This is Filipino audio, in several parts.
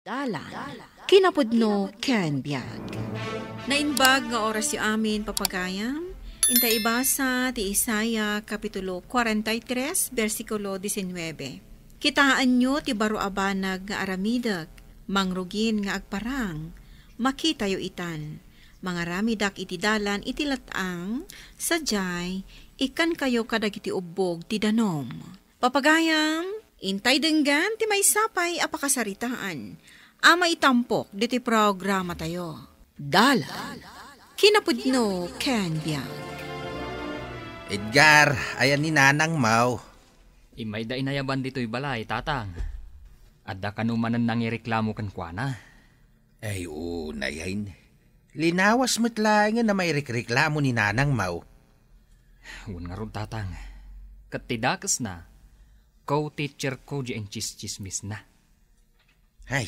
Dalan. Kinapudno ken biag. Nainbag nga oras yu amin papagayam. Inta ibasa ti Isaya Kapitulo 43, versikulo 19. Kitaan nyo ti baro abanag nga aramidag, mangrugin nga agparang, makita yu itan. Mga ramidak iti dalan iti latang, sadyay, ikan kayo kadag iti ubog ti danom. Papagayam, intay denggan ti may sapay apakasaritaan. Ama itampok diti programa tayo. Dalan. Kinapudno ken biag. Edgar, ayan ni Nanang Mau. Imay da inayaban dito'y balay, tatang. Adda kanumanan nangireklamo kan kuana. Ay, na yan. Linawas mo't lang na may reklamo ni Nanang Mau. Huwag nga ron, tatang. Katidakas na, co-teacher ko diyan chismis na. Ay,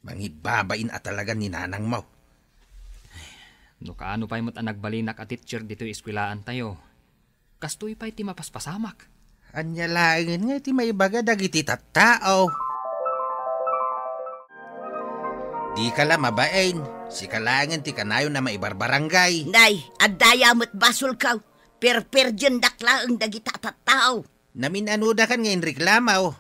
mangibabain at talaga ni Nanang Mau. No kaano pa'y mo't nagbalinak at teacher dito'y eskwelaan tayo. Kastoy pa'y ti mapaspasamak. Anya langin nga ti may baga dagiti tattao. Di ka la mabain. Si kalangan ti kanayon na maibarbarangay. Nay, addaya mo't basol kaw. Perperjen dakla ang dagita tattao. Naminanuda kan ngayon reklamaw.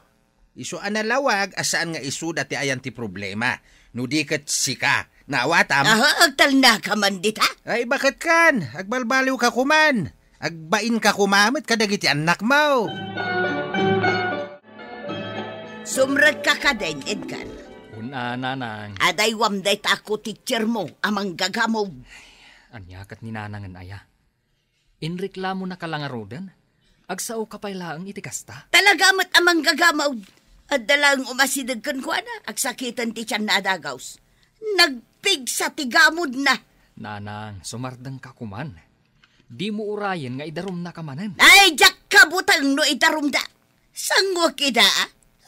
Isu analawag asaan nga isuda ti ayan ti problema. No di kat sika. Naawatam. Agtal na ka man dita? Ay bakit kan? Agbalbaliw ka kuman. Agbain ka kumamit kadagiti anak mo. Sumrag ka ka din, Edgar. Una, nanang. Aday wamday tako teacher mo, amang gagamog. Anyakat ni nanangan aya. Inreklamo na kalangarodan. Agsao ka pa'y laang itikasta. Talagamat amang gagamog. At dalang umasidag kan ko na, agsakitan ti tiyan na adagaws. Nagpig sa tigamod na. Nanang, sumardang ka kuman. Di mo urayan nga idarom na kamanan. Ay, jak kabutang no idarom da. Sangwa kida,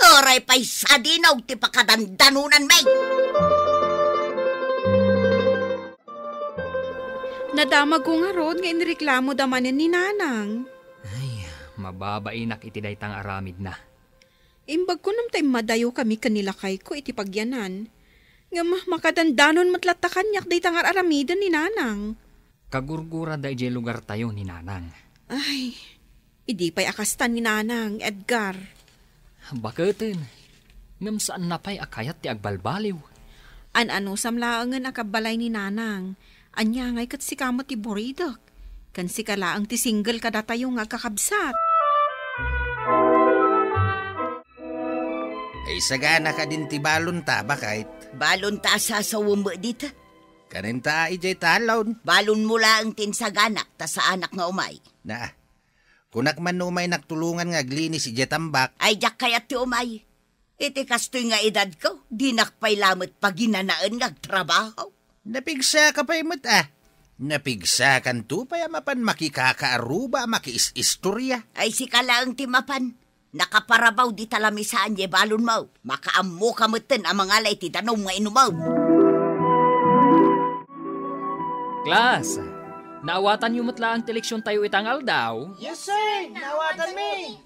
oray pa'y sadinaw ti pakadandanunan may. Nadamag ko nga rod nga inreklamo damanen ni Nanang. Ay, mababainak iti daytang aramid na. Imbag ko namtay madayo kami kanila kay ko iti pagyanan. Nga makadandanon matlatakan yak daytang aramidan ni Nanang. Kagurgura da ije lugar tayo ni Nanang. Ay, idi pa'y akastan ni Nanang, Edgar. Baketin, ngam saan na pa'y akayat ti agbalbaliw. Ano samlaangan akabalay ni Nanang, anya ngay kat si kamot ti boridak. Kan si kalaang ti single kada tayo nga kakabsat. Ay sagana ka din ti balon ta, bakit? Balon ta sa sawumba dita. Kanin ta ijay talon. Balon mula ang tinsaganak ta sa anak nga umay. Na, kunak man umay naktulungan nga glinis ijay tambak. Ay jak kayat ti umay. Iti kastoy nga edad ko, di nakpay lamot paginanaan nga trabaho. Napigsa ka pa'y mat Napigsa kan tu pa'y mapan makikakaaruba makiis-istorya. Ay si kalaang timapan. Nakaparabaw di talamisaan ye balon mo. Makaammo kamutin ang mga alay ti danom nga inumaw. Klas, naawatan yung matla ang teleksyon tayo itangal daw? Yes, sir! Naawatan me!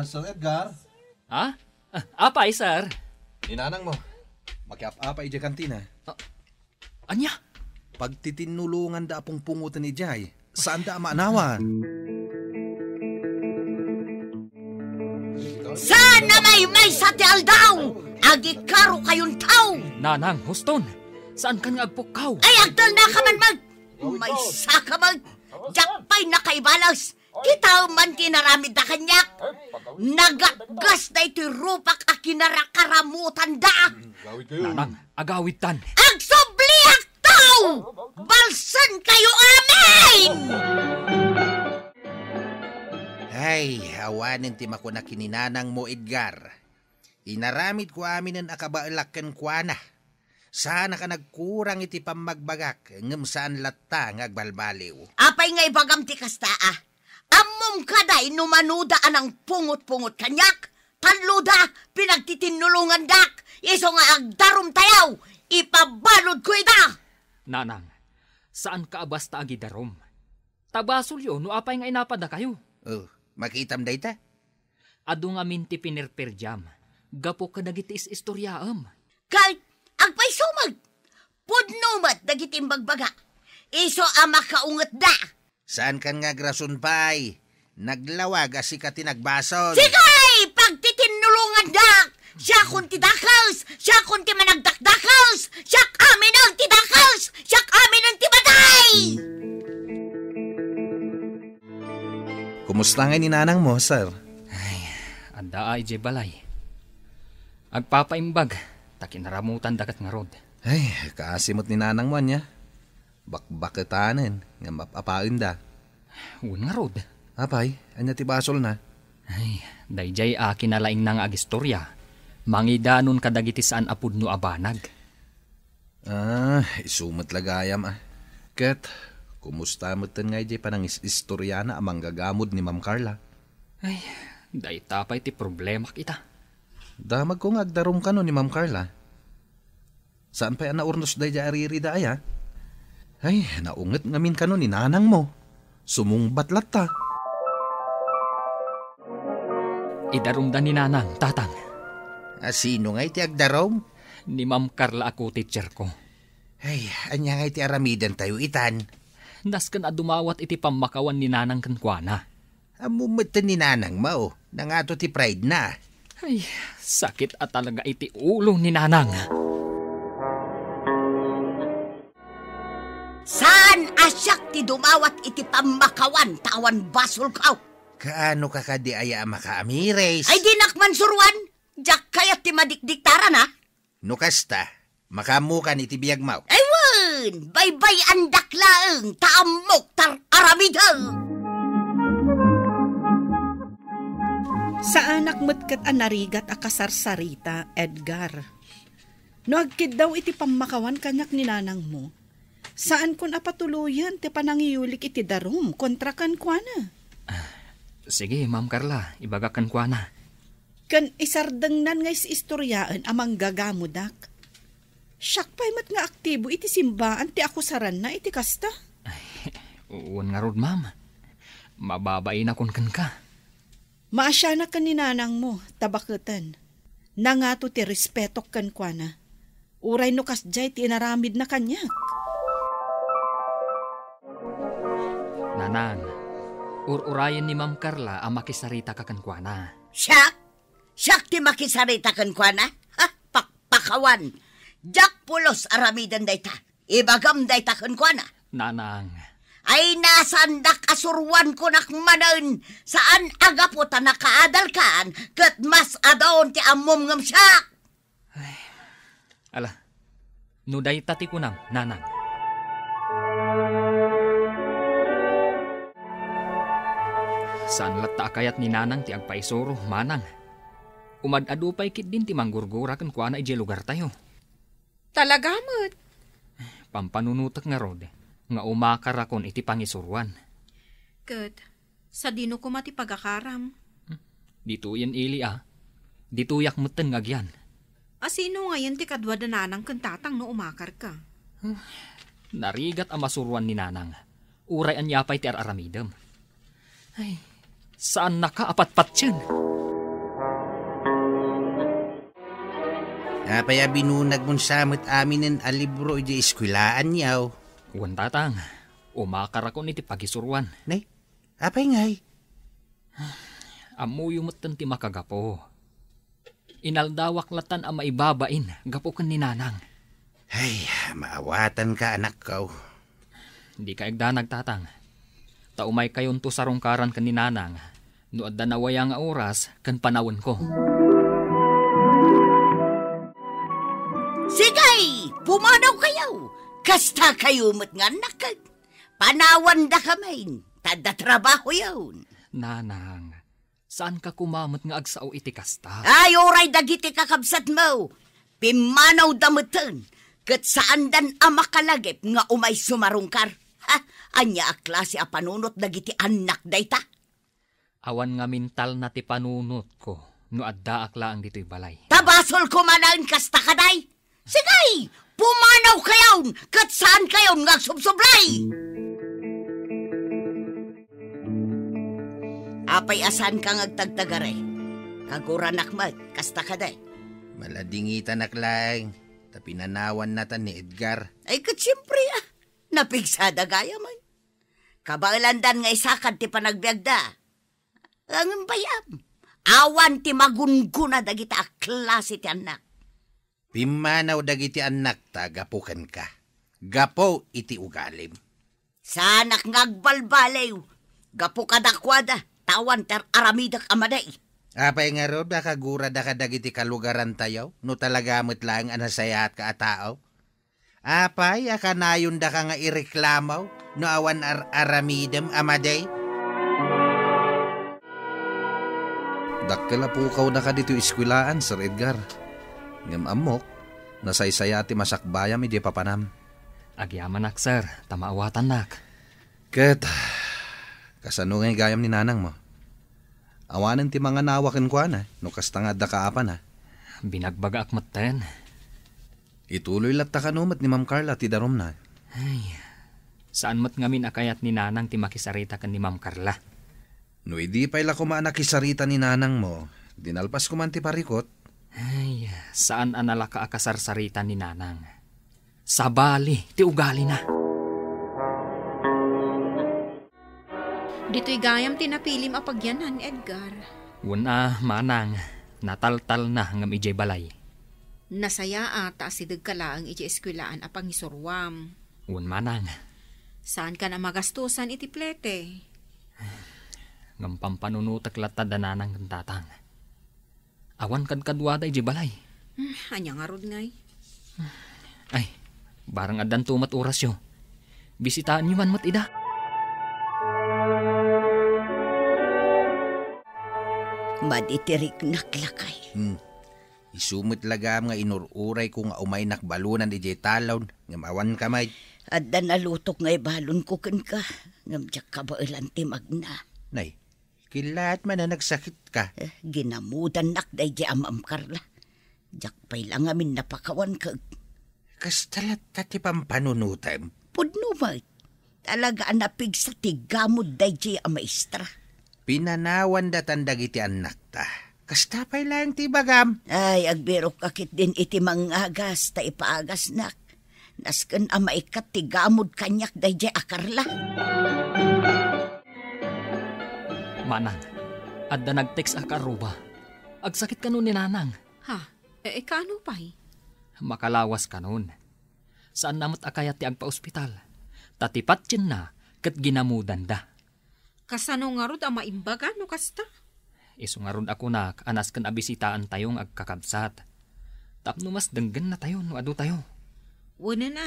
Sir Edgar? Ha? Apay, sir? Ninanang mo. Makiap-apay ija kantina. Anya? Pagtitinulungan da apong pungutan ni Jay, saan da maanawan? Sana may sa ti aldaw! Agikaro kayon tao! Nanang, huston, saan ka nga agpukaw? Ay, agdal na ka man mag! May saka mag! Jakpay na kay balas! Kita man kinaramid na kanyak! Nagagas na ito'y rupak a kinarakaramutan da! Nanang, agawid tan! Agsubliak tao! Balsan kayo amin! Ay, awanin ti makuna kininanang mo, Edgar. Inaramid ko amin ang akabaalakan kwa na. Sana ka nagkurang iti pamagbagak, ngam saan latta ng agbalbaliw. Apay nga ibagam ti kasta Amom kaday numanuda anang pungot-pungot kanyak. Tanluda, pinagtitinulungan dak. Iso nga agdarum tayaw, ipabalod ko ida. Nanang, saan ka basta agidarom? Tabasol yun, no apay nga inapada kayo. Makitam day ta? Ado nga minti pinerperjam. Gapo ka nagitiis istoryaam. Kahit agpay sumag. Pudnumat dagiti magbaga. Iso ama kaungat da. Saan kan nga grason pay? Naglawag asi ka tinagbason. Sigay! Pagtitinulungan dak! Siya kun ti dakals! Siya kun ti managdakdakals! Siya amin ang ti dakals! Siya amin ang ti batay! Kumusta nga ni nanang mo, sir? Anda ay je balay. Agpapaimbag, takinaramutan dakat nga rod. Ay, kaasimot ni nanang mo niya. Bakbaketanan, nga mapapain da. Un nga rod. Apay, anya ti basol na. Ay, dayjay akin nalaing nang agistorya. Mangidanon kadagiti saan apudno abanag. Isumat lagayam Ket, kumusta mo ten nga jay panang istorya na amang gagamod ni Ma'am Carla? Ay, day tapay ti problema kita. Damag ko nga agdarom ka no ni Ma'am Carla. Saan pa yan naurnos day jay aririda ay Ay, naunget ngamin ka no ni nanang mo. Sumungbat latta. Idarumdan ni nanang, tatang. Sino nga iti agdarom? Ni Ma'am Carla ako teacher ko. Ay, anya nga iti aramidan tayo itan. Das kan adumawat iti pamakawan ni nanang kankwana. Amumatan ni nanang mo. Nangato ti pride na. Ay, sakit at talaga iti ulo ni nanang. Saan asyak ti dumawat iti pamakawan tawan basol kaw? Kaano ka kadi aya makaamires? Ay dinakman surwan, jak kayat ti madikdiktaran ha? Nukasta, makamukan iti biyagmaw. Aywan, baybay andak laeng, taamok tar aramidang. Sa anak metket anarigat akasarsarita, Edgar. No agkid daw iti pamakawan kanyak ni nanang mo. Saan kun apatuluyan ti panangiyulik iti darum kontra kan kuana? Sige, Ma'am Carla, ibagakan kwa na. Kan isardengnan nga istoryaan amang gagamudak. Siyak pa'y mat nga aktibo iti simbaan ti akusaran na iti kasta. Uwan nga rod, ma'am. Mababay na kun kan ka. Maasya na kan ni nanang mo, tabaketan. Nangato ti respetok kan kuana. Uray no kasjay ti inaramid na kanyak. Nanang, ururayan ni Ma'am Carla ang makisarita kakankwana. Siyak ti makisarita kan kuana? Ha? Pakpakawan. Jak pulos aramidan dayta. Ibagam dayta kan kuana. Nanang. Ay nasandak asurwan ko nakmanan. Saan agaputa nakaadal kaan kat mas adaon ti amom ngam siyak. Ala, nuday tati ko nang, nanang. Saan latta akayat ni nanang ti agpaisoro, manang. Umadadupay kit din ti manggurgura kan kuana ije lugar tayo. Talagamot. Pampanunutak nga rod, nga umakar akon iti pangisuruan. Kat, sa dino ko mati pagakaram. Dito yan ili Dituyak meten nga gyan. Asino ngayon ti kadwa dananang kantatang no umakar ka? Narigat ang masuruan ni nanang. Uray an yapay ti aramidem. Ay, saan nakaapat-pat yan? Napaya binunag mong samot amin ng alibro iti eskwilaan yaw. Uwan tatang, umakar ako niti pagisuruan. Nay, apay ngay? Amuyo mo't ti makagapo. Inaldawak latan ang maibabain, gapo kan ni nanang. Ay, maawatan ka anak ko. Di ka egdanag tatang. Taumay kayon to sarungkaran kan ni nanang. No adda nawaya nga oras, kan panawon ko. Sigay, pumanaw kayaw. Kasta kayo mo't nga nakag. Panawan da kamain. Tada trabaho yun. Nanang, saan ka kumamot nga agsao iti kasta? Ay, oray dagiti kakabsat mo. Pimanaw damutan. Kat saan dan amakalagip nga umay sumarungkar. Ha? Anya a klase a panunot dagiti anak dayta. Awan nga mental na ti panunot ko. No adda akla ang dito'y balay. Tabasol ko manan kasta kaday. Sigay, pumanaw kayaw. Kat saan kayaw nga subsublay. Apay asan kang agtagtagare. Kaguran akmat, kasta kaday. Maladingitan naklang. Tapinanawan natan ni Edgar. Ay kat siyempre napigsada gaya man. Kabailandan nga isakad ti panagbiagda. Ang bayam. Awan ti magunguna dagita klase ti anak. Pimanaw dagiti anak ta gapukan ka. Gapo iti ugalim. Sanak ngagbalbalew. Gapo kadakwada. Tawan ter aramidak amaday. Apay nga ro, kagura da dagiti kalugaran tayo. No talagamit lang anasaya at kaatao. Apay, akanayon da ka nga ireklamaw. No awan aramidem amaday. Dakkel apukaw na ka dito iskwilaan, Sir Edgar. Ngam amok, nasaysaya ti masakbayam iti papanam. Agyaman nak, sir. Tamaawatan nak. Ket, kasano nga gayam ni nanang mo? Awanan ti mga nawakin kwa na, no kastangad da kaapan na. Binagbaga akmaten. Ituloy latta kanumat ni Ma'am Carla ti darom na. Ay, saan mat ngamin akayat ni nanang ti makisarita kan ni Ma'am Carla? No hindi pa'y la kumaanakisarita ni nanang mo, dinalpas ko man ti parikot. Ay, saan anala ka akasarsarita ni nanang? Sa bali, ti ugali na. Dito'y gayam tinapilim apagyanan, Edgar. Una, manang, nataltal na ngam ijay balay. Nasaya ata sidag ka lang iti eskwilaan apang isurwam. Un manang, Saan ka na magastusan iti plete? ngam pampanunutak lata dananang kantatang. Awan kadkadwada ijay balay. Anya nga rod ngay. Ay, barang adan tumat oras yo. Bisitaan nyo man mat ida. Maditirik naklakay. Isumit lagam nga inururay ko nga umay nakbalunan ijay talon. Ngam awan kamay. At nalutok nga ibalon ko kan ka. Ngam diyak kabailan ti magna. Nay, kilaat man na nagsakit ka. Ginamudan nak day di Ma'am Carla. Diyak pa'y lang amin napakawan ka. Kastalat ka ti pampanunutem. Pudno ba? Talaga anapig sa tigamod day di maestra. Pinanawan datan dagiti anak ta. Kastapay lang ti bagam. Ay, agbirok kakit din iti mangagas ta ipaagas nak. Nasken maikat tigamod kanyak day di Carla. Manang, adda nag-text akaruba. Agsakit kanon ni nanang. Ha? Kano pa'y? Makalawas kanon. Saan namat akayat ti agpa-ospital? Tatipat yun na, kat ginamudan da. Kasano nga rod ang maimbaga no kasta? Iso nga rod ako na, anas kan abisitaan tayong agkakabsat. Tapno mas denggan na tayo, no adu tayo. Wala na,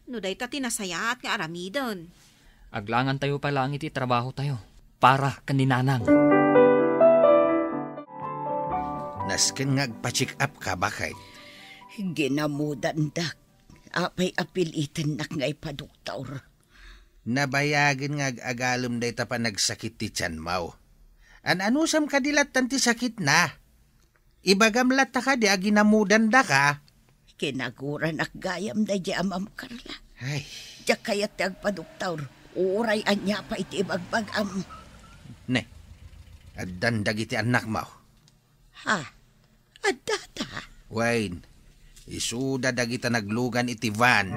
no day ta tinasayaat nga aramidon. Aglangan tayo pa lang iti trabaho tayo. Para kaninanang. Nasken nga agpa-check up ka bakay. Ginamudan dak. Apay apilitan nak nga ipaduktor. Nabayagan nga agalom day ta pa nagsakit ti tiyan mau. Anusam kadilat ti sakit na. Ibagam lata ka di aginamudan da ka. Kinaguran ak gayam day di Ma'am Carla. Ay. Diyak kayat ti agpaduktor. Uray anya pa iti ibagbagam. Ne, addan dagiti anak mo. Ha? Adata? Wayne, isuda dagita naglugan iti van.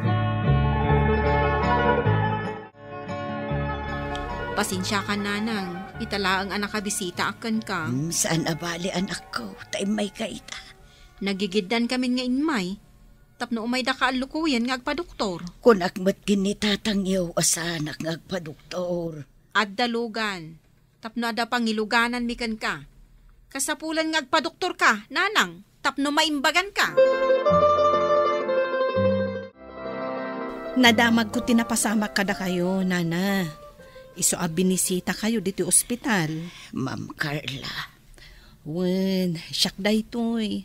Pasensya ka nanang, itala ang anak kabisita akan ka. Saan abali anak ko? Tay may kaita. Nagigiddan kami nga inmay. Tapno umay da ka alukuyan nga agpaduktor. Kunak mat ginitatangyaw asanak nga agpaduktor. Addalugan. Tapno ada pangiluganan mikan ka. Kasapulan nga agpadoktor ka, nanang. Tapno maimbagan ka. Nadamag ko tinapasamak kada kayo, nana. Iso binisita kayo dito ospital. Ma'am Carla. Wen, siyak da ito'y.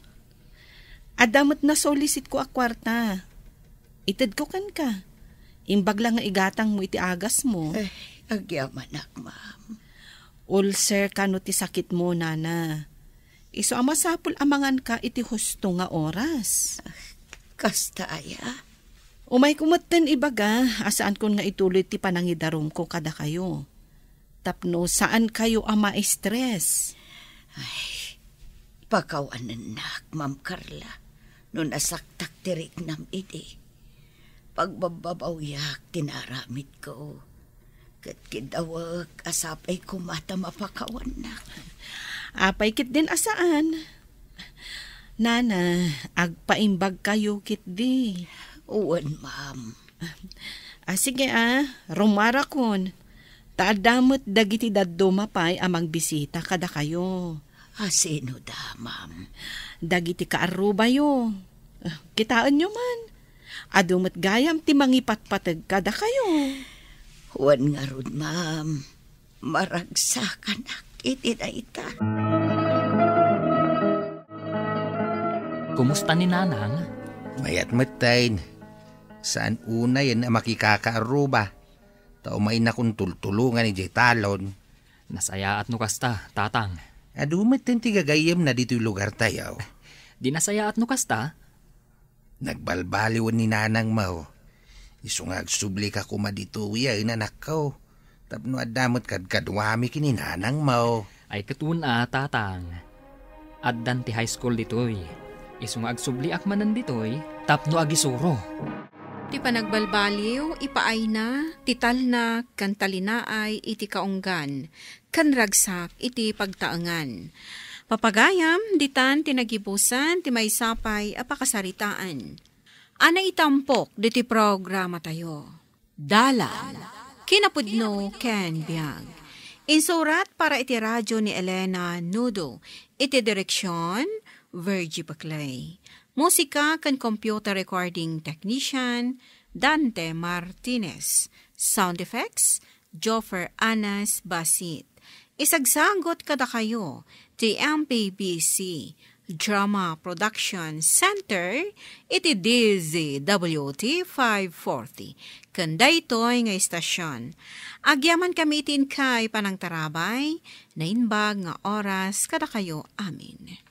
Adamot na solisit ko akwarta. Itid ko kan ka. Imbag lang nga igatang mo iti agas mo. Agyaman ak, ma'am. Ulcer kano ti sakit mo, nana. Iso amasapul amangan ka iti husto nga oras. Kasta aya. Umay kumatan ibaga, asaan kon nga ituloy ti panangidarom ko kada kayo. Tapno saan kayo ama stress? Ay, Pakawanan nak, Ma'am Carla, no nasaktak tirik nam iti. Pagbabawyak, tinaramid ko. Kat kidawag, asapay kumata mapakawan nak. Apay kit din asaan. Nana, agpaimbag kayo kit di. Uwan, ma'am. Sige rumara kon. Taadamot dagiti daddo mapay amang bisita kada kayo. Sino da, ma'am? Dagiti kaaruba yo. Kitaan nyo man. Adumot gayam ti mangipatpatag kada kayo. Uwan nga ron, ma'am. Maragsakan ak iti na ita. Kumusta ni Nanang? Mayat matayin. Saan una yan na makikakaaruba? Tao may nakong tultulungan ni Jay Talon. Nasaya at nukasta, tatang. Adumat din tigagayam na dito yung lugar tayo. Di nasaya at nukasta? Nagbalbaliwan ni Nanang mo. Isungag subli ka kuma dito yan anak ko. Tapno adamot kadwami kini Nanang mo. Ay katuna, tatang. Addan ti high school ditoy. Isungag subli akmanan ditoy, tapno agisuro. Ti panagbalbaliw, ipaay na, tital na, kantalinaay, iti kaunggan, kanragsak, iti pagtaangan. Papagayam, ditan, tinagibusan, ti maysapay, apakasaritaan. Ana itampok, diti programa tayo. Dalan, kinapudno, ken biyag. Insurat para iti radyo ni Elena Nudo, iti direksyon, Virgie Baclay. Musika kan computer recording technician Dante Martinez. Sound effects Joffer Anas Basit. Isagsagot kada kayo ti MPBC Drama Production Center iti DZWT 540. Kanda ito'y nga istasyon. Agyaman kami itin kay panang tarabay na inbag nga oras kada kayo amin.